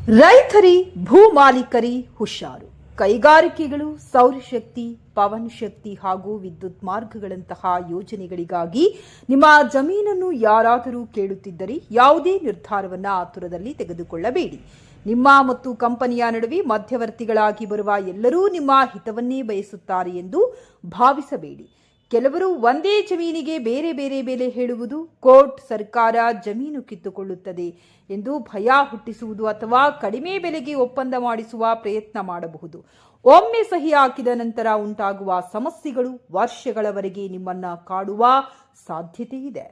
ರೈತರಿ ಭೂ ಮಾಲೀಕರಿ ಹುಷಾರು. ಕೈಗಾರಿಕೆಗಳು, ಸೌರಶಕ್ತಿ, ಪವನ ಶಕ್ತಿ ಹಾಗೂ ವಿದ್ಯುತ್ ಮಾರ್ಗಗಳಂತಹ ಯೋಜನೆಗಳಿಗಾಗಿ ನಿಮ್ಮ ಜಮೀನನ್ನು ಯಾರಾದರೂ ಕೇಳುತ್ತಿದ್ದರೆ ಯಾವುದೇ ನಿರ್ಧಾರವನ್ನು ಆತುರದಲ್ಲಿ ತೆಗೆದುಕೊಳ್ಳಬೇಡಿ. ನಿಮ್ಮ ಮತ್ತು ಕಂಪನಿಯ ನಡುವೆ ಮಧ್ಯವರ್ತಿಗಳಾಗಿ ಬರುವ ಎಲ್ಲರೂ ನಿಮ್ಮ ಹಿತವನ್ನೇ ಬಯಸುತ್ತಾರೆ ಎಂದು ಭಾವಿಸಬೇಡಿ. ಕೆಲವರು ಒಂದೇ ಜಮೀನಿಗೆ ಬೇರೆ ಬೇರೆ ಬೆಲೆ ಹೇಳುವುದು, ಕೋರ್ಟ್, ಸರ್ಕಾರ ಜಮೀನು ಕಿತ್ತುಕೊಳ್ಳುತ್ತದೆ ಎಂದು ಭಯ ಹುಟ್ಟಿಸುವುದು ಅಥವಾ ಕಡಿಮೆ ಬೆಲೆಗೆ ಒಪ್ಪಂದ ಮಾಡಿಸುವ ಪ್ರಯತ್ನ ಮಾಡಬಹುದು. ಒಮ್ಮೆ ಸಹಿ ಹಾಕಿದ ನಂತರ ಉಂಟಾಗುವ ಸಮಸ್ಯೆಗಳು ವರ್ಷಗಳವರೆಗೆ ನಿಮ್ಮನ್ನ ಕಾಡುವ ಸಾಧ್ಯತೆ ಇದೆ.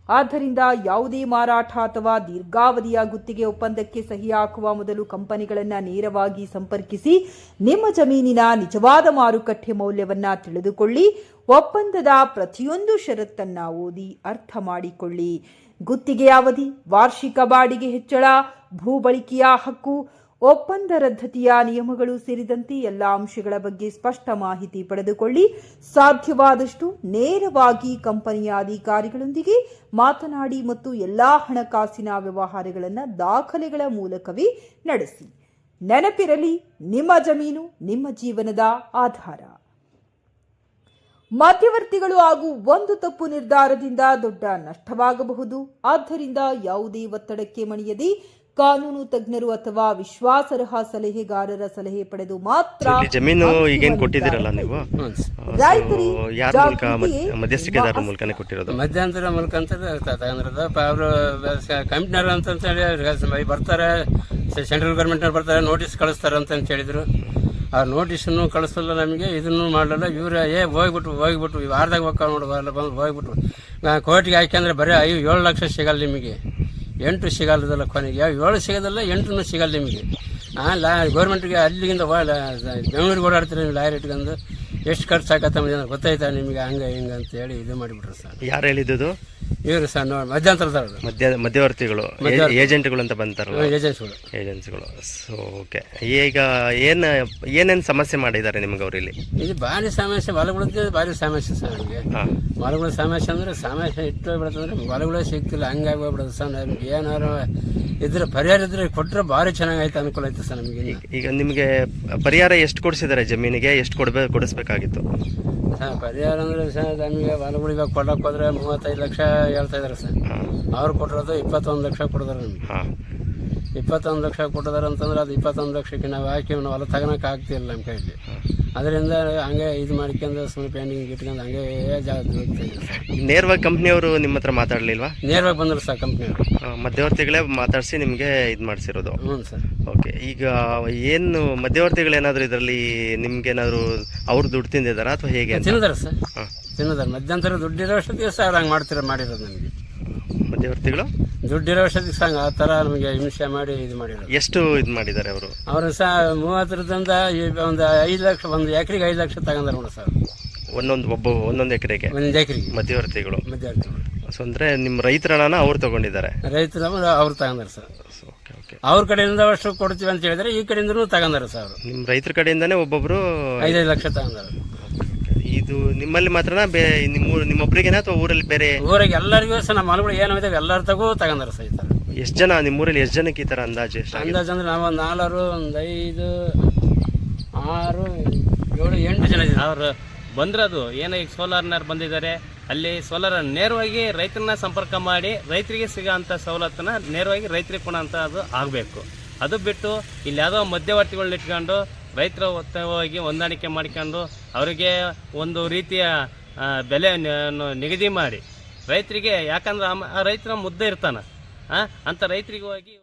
ಆದ್ದರಿಂದ ಯಾವುದೇ ಮಾರಾಟ ಅಥವಾ ದೀರ್ಘಾವಧಿಯ ಗುತ್ತಿಗೆ ಒಪ್ಪಂದಕ್ಕೆ ಸಹಿ ಹಾಕುವ ಮೊದಲು ಕಂಪನಿಗಳನ್ನು ನೇರವಾಗಿ ಸಂಪರ್ಕಿಸಿ ನಿಮ್ಮ ಜಮೀನಿನ ನಿಜವಾದ ಮಾರುಕಟ್ಟೆ ಮೌಲ್ಯವನ್ನ ತಿಳಿದುಕೊಳ್ಳಿ. ಒಪ್ಪಂದದ ಪ್ರತಿಯೊಂದು ಷರತ್ತನ್ನ ಓದಿ ಅರ್ಥ ಮಾಡಿಕೊಳ್ಳಿ. ಗುತ್ತಿಗೆಯ ಅವಧಿ, ವಾರ್ಷಿಕ ಬಾಡಿಗೆ ಹೆಚ್ಚಳ, ಭೂ ಬಳಕೆಯ ಹಕ್ಕು, ಒಪ್ಪಂದ ರದ್ದತಿಯ ನಿಯಮಗಳು ಸೇರಿದಂತೆ ಎಲ್ಲ ಅಂಶಗಳ ಬಗ್ಗೆ ಸ್ಪಷ್ಟ ಮಾಹಿತಿ ಪಡೆದುಕೊಳ್ಳಿ. ಸಾಧ್ಯವಾದಷ್ಟು ನೇರವಾಗಿ ಕಂಪನಿಯ ಅಧಿಕಾರಿಗಳೊಂದಿಗೆ ಮಾತನಾಡಿ ಮತ್ತು ಎಲ್ಲಾ ಹಣಕಾಸಿನ ವ್ಯವಹಾರಗಳನ್ನು ದಾಖಲೆಗಳ ಮೂಲಕವೇ ನಡೆಸಿ. ನೆನಪಿರಲಿ, ನಿಮ್ಮ ಜಮೀನು ನಿಮ್ಮ ಜೀವನದ ಆಧಾರ. ಮಧ್ಯವರ್ತಿಗಳು ಹಾಗೂ ಒಂದು ತಪ್ಪು ನಿರ್ಧಾರದಿಂದ ದೊಡ್ಡ ನಷ್ಟವಾಗಬಹುದು. ಆದ್ದರಿಂದ ಯಾವುದೇ ಒತ್ತಡಕ್ಕೆ ಮಣಿಯದೆ ಕಾನೂನು ತಜ್ಞರು ಅಥವಾ ವಿಶ್ವಾಸಾರ್ಹ ಸಲಹೆಗಾರರ ಸಲಹೆ ಪಡೆದು ಮಾತ್ರ ಜಮೀನು ಈಗೇನು ಕೊಟ್ಟಿದ್ದೀರಲ್ಲ ನೀವು, ಮಧ್ಯಸ್ಥಿಕೆದಾರರ ಮೂಲಕನೇ ಕೊಟ್ಟಿರೋದು? ಮಧ್ಯಂತರ ಮೂಲಕ ಅಂತ ತಗೊಂಡಿರೋದು. ಅವರು ಕಂಪ್ನಿಯವರು ಅಂತ ಹೇಳಿ ಬರ್ತಾರೆ, ಸೆಂಟ್ರಲ್ ಗೌರ್ಮೆಂಟ್ನವ್ರು ಬರ್ತಾರೆ, ನೋಟಿಸ್ ಕಳಿಸ್ತಾರೆ ಅಂತ ಹೇಳಿದ್ರು. ಆ ನೋಟಿಸನ್ನು ಕಳಿಸಲ್ಲ, ನಮಗೆ ಇದನ್ನು ಮಾಡಲ್ಲ. ಇವ್ರು ಹೋಗ್ಬಿಟ್ಟು ವಾರದಾಗ ನೋಡುವಲ್ಲ, ಬಂದು ಹೋಗ್ಬಿಟ್ಟು ಕೋರ್ಟಿಗೆ ಹಾಕಿ ಬರೀ 7 ಲಕ್ಷ ಸಿಗಲ್ಲ ನಿಮಗೆ, 8 ಸಿಗಲ್ಲದಲ್ಲ, ಕೊನೆಗೆ 7 ಸಿಗೋದಲ್ಲ, 8 ಸಿಗಲ್ಲ ನಿಮಗೆ. ಗೌರ್ಮೆಂಟ್ಗೆ ಅಲ್ಲಿಗಿಂತ ಬೆಂಗಳೂರಿಗೆ ಓಡಾಡ್ತೀರಿ ನೀವು, ಲಾಯರ್ ಇಟ್ಕೊಂಡು ಎಷ್ಟು ಖರ್ಚು ಆಗತ್ತ ಗೊತ್ತಾಯ್ತಾ ನಿಮಗೆ, ಹಂಗೆ ಹಿಂಗೆ ಅಂತ ಹೇಳಿ ಇದು ಮಾಡಿಬಿಟ್ರು ಸರ್. ಯಾರು ಹೇಳಿದ್ದು? ಇವರು ಸರ್ ಮಧ್ಯಂತರದವರು, ಮಧ್ಯವರ್ತಿಗಳು, ಏಜೆಂಟ್ಗಳು ಅಂತ ಬಂತಾರಲ್ಲ, ಏಜೆನ್ಸಿಗಳು. ಸೊ ಓಕೆ, ಈಗ ಏನೇನು ಸಮಸ್ಯೆ ಮಾಡಿದ್ದಾರೆ ನಿಮ್ಗೆ ಅವ್ರು ಇಲ್ಲಿ? ಇದು ಭಾರಿ ಸಮಸ್ಯೆ, ಹೊಲಗಳದ್ದು ಭಾರಿ ಸಮಸ್ಯೆ ಸರ್. ನಮಗೆ ಹೊಲಗಳ ಸಮಸ್ಯೆ ಅಂದರೆ ಸಮಸ್ಯೆ ಇಟ್ಟು ಹೋಗ್ಬಿಡುತ್ತಂದ್ರೆ ಹೊಲಗಳೇ ಸಿಗ್ತಿಲ್ಲ, ಹಂಗಾಗಿ ಹೋಗ್ಬಿಡುತ್ತೆ ಸರ್. ನಮ್ಗೆ ಏನಾರು ಇದ್ರೆ ಪರಿಹಾರ ಇದ್ರೆ ಕೊಟ್ಟರೆ ಭಾರಿ ಚೆನ್ನಾಗೈತೆ, ಅನುಕೂಲ ಐತೆ ಸರ್ ನಮಗೆ. ಈಗ ನಿಮಗೆ ಪರಿಹಾರ ಎಷ್ಟು ಕೊಡಿಸಿದ್ದಾರೆ? ಜಮೀನಿಗೆ ಎಷ್ಟು ಕೊಡಿಸ್ಬೇಕಾಗಿತ್ತು ಸರ್ ಪರಿಹಾರ? ಅಂದರೆ ಸರ್ ನಮಗೆ ಹೊಲಗಳಿಗೆ ಕೊಡಕ್ಕೆ ಹೋದ್ರೆ 35 ಲಕ್ಷ ಹೇಳ್ತಾ ಇದಾರೆ ಸರ್. ಅವ್ರು ಕೊಟ್ಟಿರೋದು 21 ಲಕ್ಷ ಕೊಡಿದಾರೆ ನಮ್ಗೆ. 21 ಲಕ್ಷ ಕೊಟ್ಟಿದಾರೆ ಅಂತಂದ್ರೆ ಅದು 21 ಲಕ್ಷಕ್ಕೆ ನಾವು ಹಾಕಿ ನಾವು ಹೊಲ ತಗೊಳಕ್ಕೆ ಆಗ್ತಿಲ್ಲ ನಮ್ಮ ಕೈಯಲ್ಲಿ. ಅದರಿಂದ ಹಂಗೆ ಇದು ಮಾಡ್ಕೊಂಡು ಸುಮ್ಮನೆ ಪೆಂಡಿಂಗ್ ಇಟ್ಕೊಂಡು ಹಂಗೆ ನೇರವಾಗಿ ಕಂಪ್ನಿಯವರು ನಿಮ್ಮ ಹತ್ರ ಮಾತಾಡಲಿಲ್ವಾ? ನೇರವಾಗಿ ಬಂದರು ಸರ್ ಕಂಪ್ನಿಯವರು, ಮಧ್ಯವರ್ತಿಗಳೇ ಮಾತಾಡಿಸಿ ನಿಮಗೆ ಇದು ಮಾಡಿಸಿರೋದು? ಹ್ಞೂ ಸರ್. ಓಕೆ, ಈಗ ಏನು ಮಧ್ಯವರ್ತಿಗಳೇನಾದರೂ ಇದರಲ್ಲಿ ನಿಮ್ಗೇನಾದರೂ ಅವ್ರು ದುಡ್ಡು ತಿಂದಿದ್ದಾರಾ ಅಥವಾ ಹೇಗೆ? ತಿಂದಿದ್ದಾರೆ ಸರ್, ತಿಂದಿದ್ದಾರೆ. ಮಧ್ಯಂತರ ದುಡ್ಡಿರೋ ಅಷ್ಟೊತ್ತಿಗೆ ಸರ್ ಹಂಗೆ ಮಾಡಿರೋದು ನಮಗೆ. ಮಧ್ಯವರ್ತಿಗಳು ದುಡ್ಡಿರೋ ಅಷ್ಟೊತ್ತಿಗೆ ಸರ್ ಆ ಥರ ನಮಗೆ ಹಿಂಸೆ ಮಾಡಿ ಇದು ಮಾಡಿರೋದು. ಎಷ್ಟು ಇದು ಮಾಡಿದ್ದಾರೆ ಅವರು? ಅವರು ಸಹ 30ರಿಂದ ಒಂದು 5 ಲಕ್ಷ, ಒಂದು ಎಕರೆಗೆ 5 ಲಕ್ಷ ತಗೊಂಡಾರ ನೋಡಿ ಸರ್. ಒಂದೊಂದು ಎಕರೆಗೆ? ಒಂದು ಎಕರೆಗೆ ಮಧ್ಯವರ್ತಿಗಳು. ಮಧ್ಯವರ್ತಿಗಳು ಸೊ ಅಂದರೆ ನಿಮ್ಮ ರೈತರ ಹಣನ ಅವ್ರು ತಗೊಂಡಿದ್ದಾರೆ? ರೈತರ ಅವ್ರು ತಗೊಂಡಾರೆ ಸರ್. ಓಕೆ ಓಕೆ, ಅವ್ರ ಕಡೆಯಿಂದ ಅಷ್ಟು ಕೊಡ್ತೀವಿ ಅಂತ ಹೇಳಿದ್ರೆ ಈ ಕಡೆಯಿಂದನೂ ತಗೊಂಡಾರೆ ಸರ್. ಅವರು ನಿಮ್ಮ ರೈತರ ಕಡೆಯಿಂದನೇ ಒಬ್ಬೊಬ್ರು 5 ಲಕ್ಷ ತಗೊಂಡಾರೆ. ಇದು ನಿಮ್ಮಲ್ಲಿ ಮಾತ್ರನಾ, ನಿಮ್ಮೊಬ್ಬರಿಗೇನಾ ಅಥವಾ ಊರಲ್ಲಿ ಬೇರೆ? ಊರಿಗೆ ಎಲ್ಲರಿಗೂ ಸಹ ನಮ್ಮ ಹೊಲಗಳು ಏನಾಗಿದ್ದಾವೆ ಎಲ್ಲರ ತಗೋ ತಗೊಂಡಾರೆ ಸರ್. ಈ ಥರ ಎಷ್ಟು ಜನ ನಿಮ್ಮೂರಲ್ಲಿ, ಎಷ್ಟು ಜನಕ್ಕೆ ಈ ಥರ ಅಂದಾಜು? ಅಂದ್ರೆ ನಾವು 4, ಒಂದು 5, 6, 7, 8 ಜನ ಅವ್ರು ಬಂದಿರೋದು ಏನೋ. ಈಗ ಸೋಲಾರ್ನವ್ರು ಬಂದಿದ್ದಾರೆ, ಅಲ್ಲಿ ಸೋಲಾರ್ ನೇರವಾಗಿ ರೈತರನ್ನ ಸಂಪರ್ಕ ಮಾಡಿ ರೈತರಿಗೆ ಸಿಗೋ ಅಂಥ ಸವಲತ್ತನ್ನ ನೇರವಾಗಿ ರೈತರಿಗೆ ಕೊಡೋಂಥ ಅದು ಆಗಬೇಕು. ಅದು ಬಿಟ್ಟು ಇಲ್ಲಿ ಯಾವುದೋ ಮಧ್ಯವರ್ತಿಗಳನ್ನ ಇಟ್ಕೊಂಡು ರೈತರ ಹೋಗಿ ಹೊಂದಾಣಿಕೆ ಮಾಡ್ಕೊಂಡು ಅವರಿಗೆ ಒಂದು ರೀತಿಯ ಬೆಲೆ ನಿಗದಿ ಮಾಡಿ ರೈತರಿಗೆ, ಯಾಕಂದ್ರೆ ಆ ರೈತರ ಮುದ್ದೆ ಇರ್ತಾನೆ, ಅಂಥ ರೈತರಿಗೆ ಹೋಗಿ